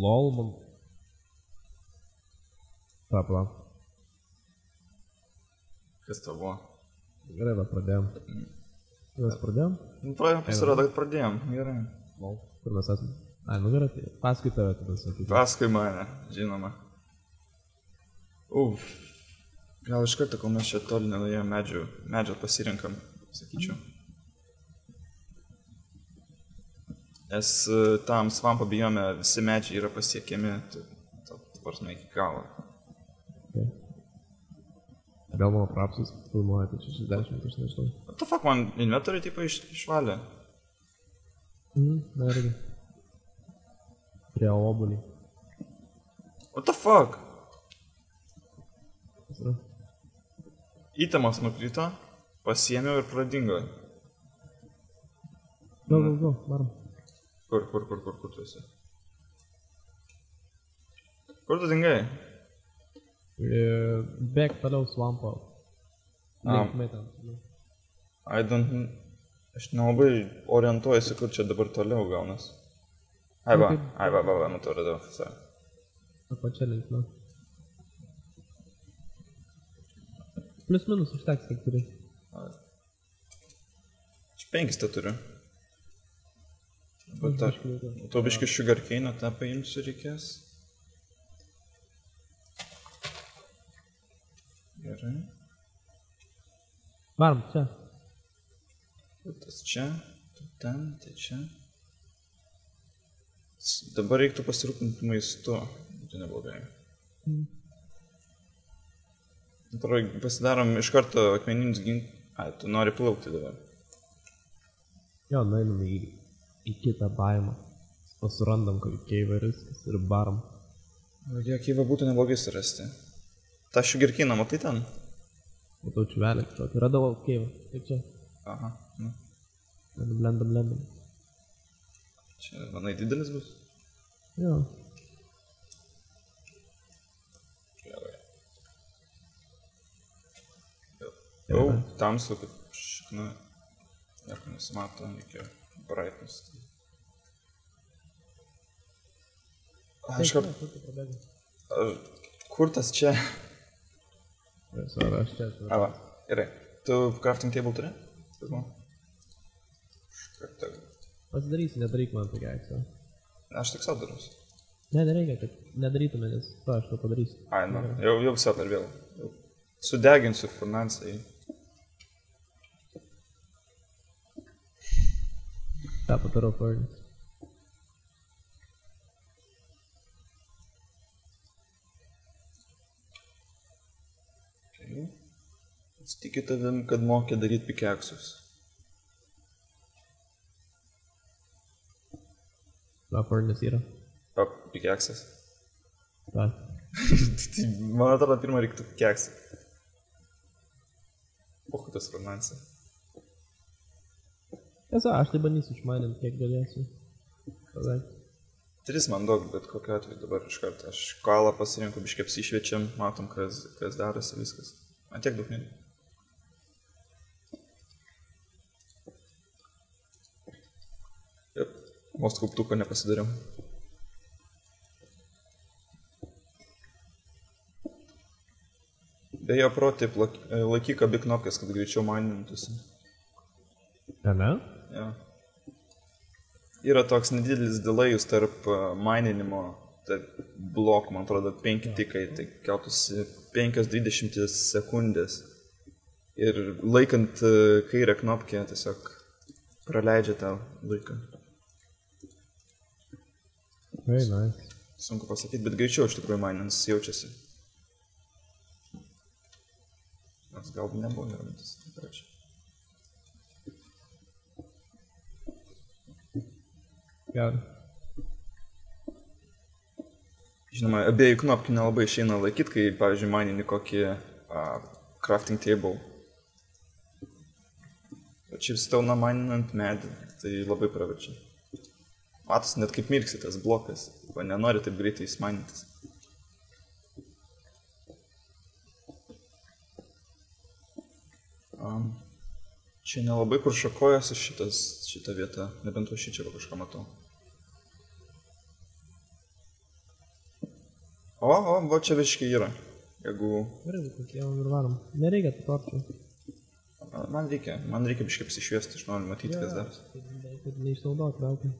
LOL, man. Pala. Kas tavo buvo? Gerai, va, pradėjom. Mes pradėjom? Pasirodo, kad pradėjom. Gerai. LOL. Kur mes esame? Ai, nu gerai, tai paskui tave tada sakyti. Paskui mane, žinoma. Gal iš karto, kol mes čia toli nenuėjom medžio pasirinkam, sakyčiau. Nes tam svampo bijome visi medžiai yra pasiekiami, tvarsime iki galo. Okay. Gal mano prapsus filmuoja, tai 60, aš nežinau. What the fuck, man inventoriai tipo išvalė? Na irgi. Prie obulį. What the fuck? Kas yra? Įtemos nukrito, pasiėmiau ir pradingo. Go, varom. Kur tu esi? Kur tu dingai? Bėk toliau svampo. Linkmei ten. Aš nelabai orientuojuosi, kur čia dabar toliau gaunas. Ai va, matau, radau. Ta pačia linkme. Plius minus užteks, kiek turi. Aš 5 tą turiu. To biškį sugarcane'o tą paimsiu reikės. Gerai. Varom, čia. Tas čia, tu ten, tai čia. Dabar reiktų pasirūpinti maistu. Tai neblogai. Pasidarom iš karto akmeninius ginklus. Ai, tu nori plaukti dabar. Jo, nueinam į kitą baimą. Pasurandam kokį keivą ir viskas ir baram. Jo, keivą būtų neblogai surasti. Ta sugarcane'ą matai ten? Matau čiuvelį kažkokį. Radau keivą. Tai čia. Aha. Nu. Blendam. Čia, manai, didelis bus? Jo. Jau, tamsu, kaip šikna. Nieko nesimato, reikia brightness. Kur tas čia? Aš čia. Va, gerai. Tu crafting table turi? Pasidarysi, nedaryk man tokį aiksą. Aš tik savo darusiu. Ne, nereikia, kad nedarytume, nes aš to padarysiu. Ai, nu, jau visą per vėl. Sudeginsiu finansai. tą padarau furnace. Okay. Tikiu tavim, kad mokė daryti pikeksus. Va, furnace yra. O, pikeksas. Va. Man atrodo, pirmą reiktų pikeksą. Pochu tas romansas. Tiesa, aš tai bandysiu išmanint, kiek galėsiu. Paveikt. 3 man daug, bet kokiu atveju dabar iš karto. Aš kalą pasirinku, biškai apsišviečiam, matom, kas darosi, viskas. Man tiek daug nereikia. Jep, vos kauptuko nepasidariau. Beje, protip, laikyk abi knopkės, kad greičiau manintųsi. Ne? Ja. Yra toks nedidelis delėjus tarp mininimo, tarp blokų, man atrodo, 5 tikai, tai keltųsi 5-20 sekundės. Ir laikant kairę knopkę tiesiog praleidžia tą laiką. Very nice. Sunku pasakyti, bet greičiau iš tikrųjų minins jaučiasi. Nors galbūt nebuvo neramintis. Gerai. Žinoma, abiejų knopkių nelabai išeina laikyti, kai, pavyzdžiui, manini kokį crafting table. Bet šiaip stauna maninant medį, tai labai praverčia. Matos, net kaip mirksi tas blokas, o nenori taip greitai įsmanintis. Čia nelabai kur šakojasi šita vieta, nebent va šičia kažką matau. O, va čia viškiai yra. Jeigu... Gerai, kokie jau ir varom. Nereikia tų torčių. Man reikia biškai apsišviesti, aš noriu matyti, kas daras. Kad neišnaudot veltui.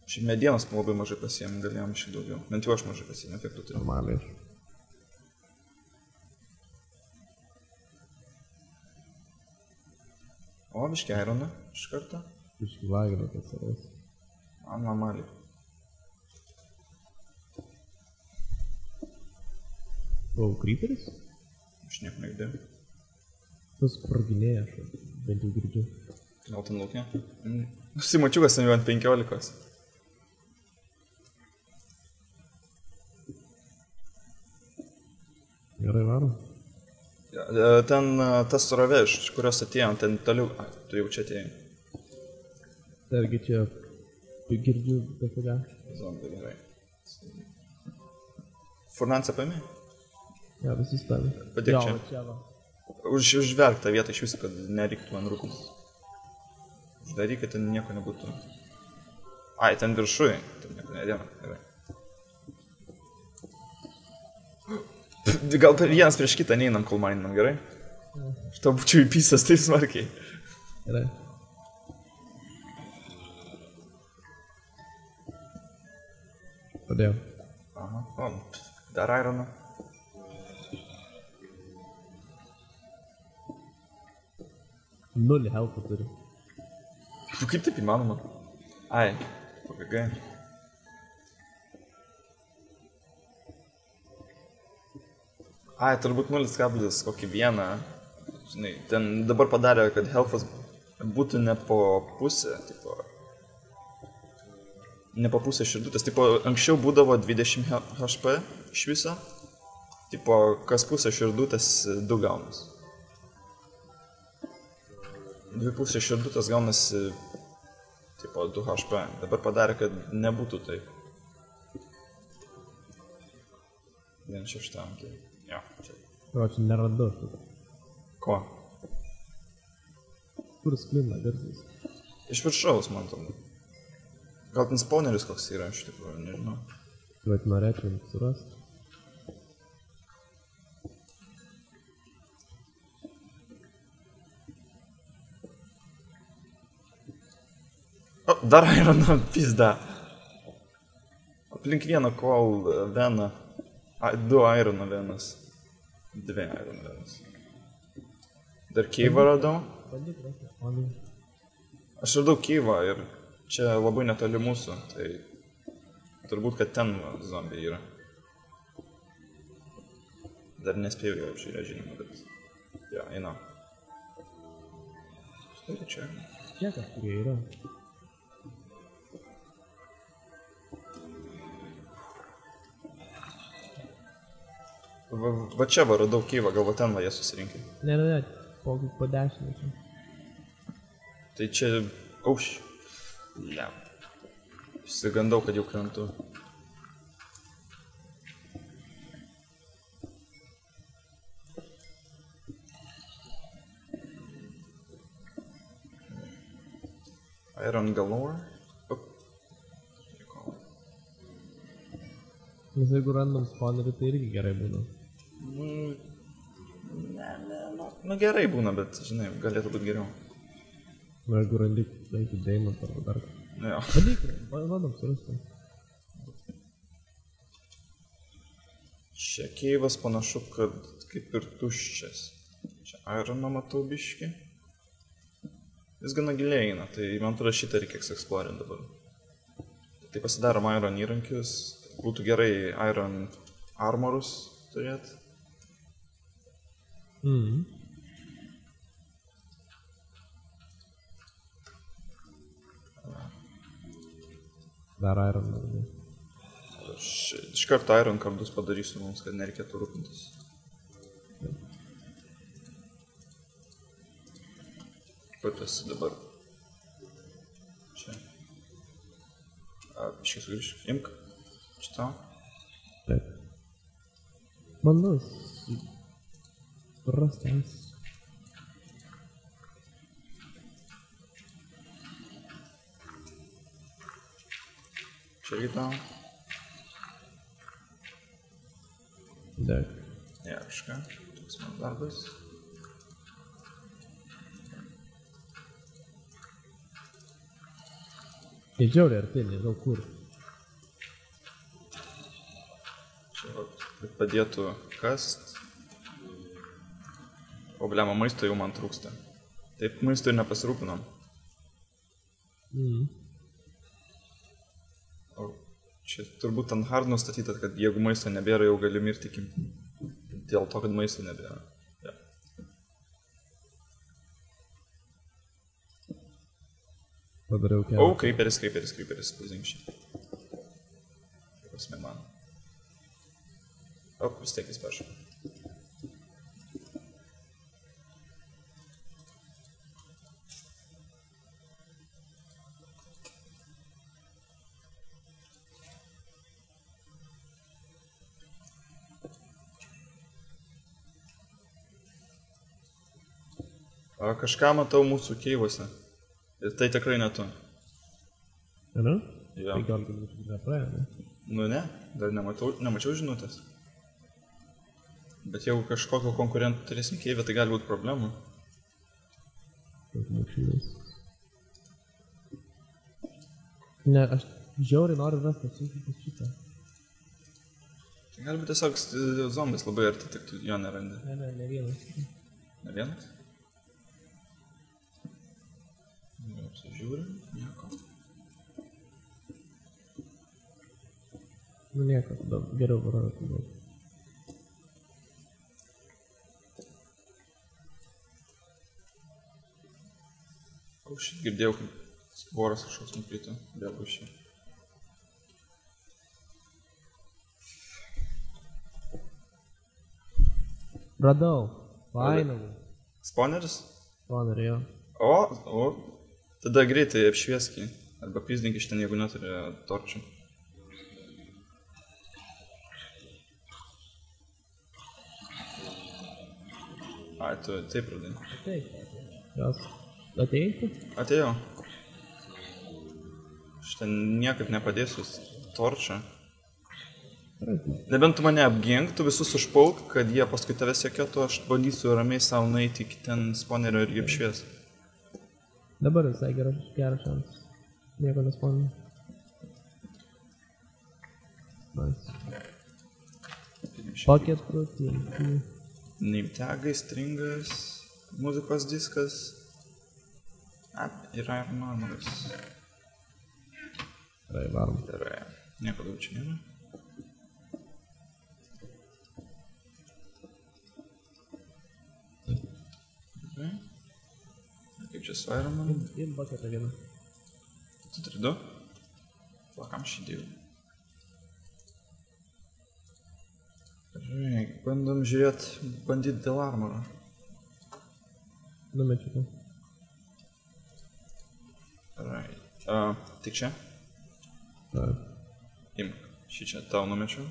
Šiaip medienos labai mažai pasiėmė, galėjom šiek daugiau. Bent jau aš mažai pasiėmė, kiek tu turi. Normaliai. O, biškai ironą iš karto. Biškai lagino tas savas. Man normaliai. O, kryperis? Aš nieko negirdėjau. Tas spraginėja, aš bent jau girdžiu. Gal ten laukia? Simačiukas ten jau ant 15. Gerai varom. Ten tas suravė, iš kurios atėjom, ten toliau... Tu jau čia atėjai. Targi čia girdžiu bet kokią. Zombie, gerai. Furnansą paėmė? Ja, visi stavi. Padėk čia. Čia va. Užverk tą vietą iš viso, kad nereiktų man rūktis. Uždaryk, kad ten nieko nebūtų. Ai, ten viršui. Ten nieko nedėna. Gerai. Gal vienas prieš kitą neinam, kol maininam, gerai? Aš tau būčiau įpysęs taip smarkiai. Gerai. Padėjau. Aha, o, dar ironą. Nulį health'ą turiu. Kaip taip įmanoma? Ai, PGG. Ai, turbūt 0,1 kokį vieną. Žinai, ten dabar padarė, kad health'as būtų ne po pusę, tipo... Ne po pusę širdutės, tipo, anksčiau būdavo 20 HP iš viso. Tipo, kas pusę širdutės 2 gaunas. 2 pusės širdutės gaunasi, tipo, 2 HP. Dabar padarė, kad nebūtų taip. 1,6. Jo, čia. O, čia nerandu šitą. Ko? Kur sklinda garsas? Iš viršaus, man atrodo. Gal ten spawneris koks yra, iš tikrųjų, nežinau. Bet norėčiau surasti. O, dar ironą pizda. Aplink vieną kol veną. 2 irono venas. 2 irono venas. Dar keivą radau. Bandyk rasti spawnį. Aš radau keivą ir čia labai netoli mūsų. Tai turbūt, kad ten zombiai yra. Dar nespėjau jau apžiūrėti, žinoma, bet... Ja, eina. Štai čia. Čia kažkurie yra. Va čia va radau keivą, gal va ten va jie susirinkė. Ne, po 10 čia. Tai čia... Auš. Ne. Išsigandau, kad jau krentu. Iron galore. Nes jeigu randam spawnerį, tai irgi gerai būna. Nu gerai būna, bet, žinai, galėtų būti geriau. Nu, jeigu randik, eiti Daimont arba dar ką. Jo. Bandyk, bandom surasti. Čia keivas panašu, kad kaip ir tuščias. Čia ironą matau biškį. Jis gana giliai eina, tai man atrodo šitą reikia eksplorint dabar. Tai pasidarom iron įrankius. Būtų gerai iron armorus turėti. Dar iron naudai. Aš iš karto iron kardus padarysiu mums, kad nereikėtų rūpintis. Kur tu esi dabar? Čia. Biškai sugrįžk. Imk. Šitą. Taip. Manau, surastas. Čia irgi tau. Deg. Ješka. Toks man darbas. Jie žiauriai arti, nežinau kur. Čia kad padėtų kast. O blema, maisto jau man trūksta. Taip maisto ir nepasirūpinam. O čia turbūt ant hard nustatyta, kad jeigu maisto nebėra, jau gali mirti dėl to, kad maisto nebėra. Ja. Padariau kelią. O, kryperis, pazink šį. Prasme man. O, vis tiek jis pašau. Kažką matau mūsų keivuose. Ir tai tikrai ne tu. Ne? Jo. Tai gal būtų nepraėjo, ne? Nu ne, dar nemačiau žinutės. Bet jeigu kažkokio konkurentų turėsim keivę, tai gali būti problemų. Tas mūšyvis. Ne, aš žiauriai noriu rasti šitą. Tai gali būti tiesiog zombis labai arti, tik tu jo nerandi. Ne vienas. Ne vienas? Apsižiūrim, nieko. Nu nieko, tada geriau varoti. O šit girdėjau, kaip voras kažkoks nukrito. Dėl šį. Radau. Finally. Spawneris? Spawnerį, jo. O, tada greitai apšviesk jį. Arba pizdink iš ten, jeigu neturi torčių. Ai, tu taip radai. Taip. Jos atėjai? Atėjau. Aš ten niekaip nepadėsiu torčą. Nebent tu mane apgink, tu visus užpulk, kad jie paskui tave sekėtų, aš bandysiu ramiai savo nueiti iki ten spawnerio ir jį apšvies. Dabar visai geras šansas. Nieko nespawninu. Nice. Pocket protein. Name-tagai, stringas, muzikos diskas. Yra ir manoras. Gerai, varom. Gerai, nieko daug čia nėra. Gerai. Kaip čia su Iron Man? Im bucketą vieną. Tu turi du? Pakam šį dėjau. Gerai, bandom bandyti dėl armoro. Numečiu tą. Gerai. Tik čia? Taip. Imk. Šį čia tau numečiau.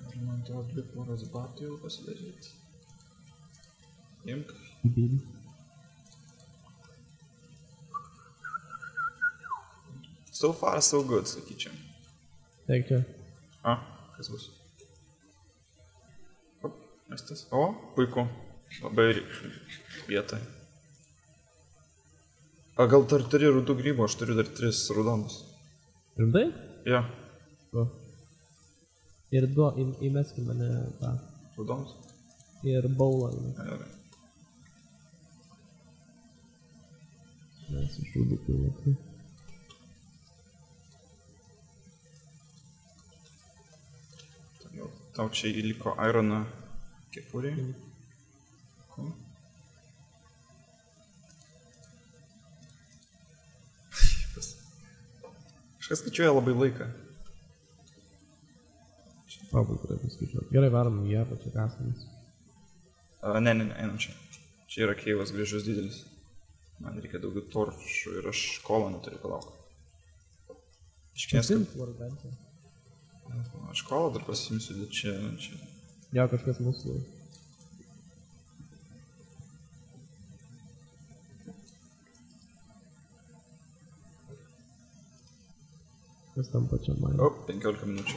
Ir man to 2 poras batų jau pasidaryti. Imk. Įbėdį. So far, so good, sakyčiau. Taip čia. Kas bus? O, mestas. O, puiku. Labai vietoj. Gal dar turi rudų grybų, aš turiu dar 3 rudonus. Rimtai? Jo. O. Ir įmeskim mane tą. Rudonus? Ir baulą. Gerai. Mes iš rudų pilnai. Tau čia įliko Ironą kepurį. Ko? Kažkas skaičiuoja labai laiką. Pabūk turėtų skaičiuoti. Gerai, varom į apačią kasamis. Ne, einam čia. Čia yra keivas grįžus didelis. Man reikia daugiau torčių ir aš kolą neturiu palauk. Iškės, kad... Aš kolą dar pasimsiu, bet čia... Jo, kažkas mūsų. Kas tam pačiam man? O, 15 minučių.